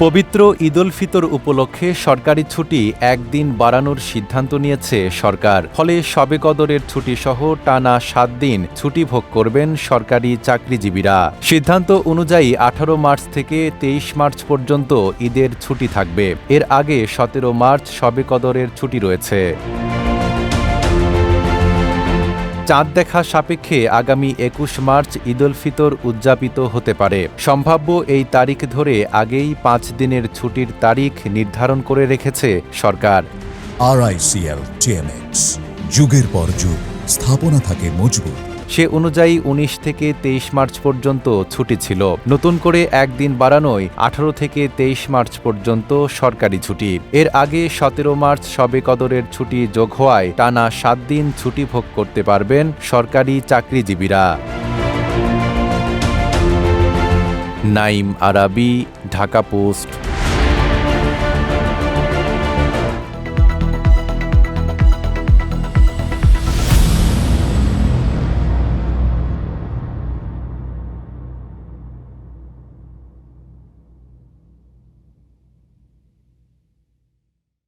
পবিত্র ঈদুল ফিতর উপলক্ষে সরকারি ছুটি একদিন বাড়ানোর সিদ্ধান্ত নিয়েছে সরকার। ফলে শবে কদরের ছুটিসহ টানা ৭ দিন ছুটি ভোগ করবেন সরকারি চাকরিজীবীরা। সিদ্ধান্ত অনুযায়ী ১৮ মার্চ থেকে ২৩ মার্চ পর্যন্ত ঈদের ছুটি থাকবে। এর আগে ১৭ মার্চ শবে কদরের ছুটি রয়েছে। চাঁদ দেখা সাপেক্ষে আগামী ২১ মার্চ ঈদুল ফিতর উদযাপিত হতে পারে। সম্ভাব্য এই তারিখ ধরে আগেই ৫ দিনের ছুটির তারিখ নির্ধারণ করে রেখেছে সরকার। RICL TMX, যুগের পর যুগ স্থাপনা থাকে মজবুত। সে অনুযায়ী ১৯ থেকে ২৩ মার্চ পর্যন্ত ছুটি ছিল। নতুন করে একদিন বাড়ানোয় ১৮ থেকে ২৩ মার্চ পর্যন্ত সরকারি ছুটি। এর আগে ১৭ মার্চ শবে কদরের ছুটি যোগ হওয়ায় টানা ৭ দিন ছুটি ভোগ করতে পারবেন সরকারি চাকরিজীবীরা। নাইম আরাবী, ঢাকা পোস্ট।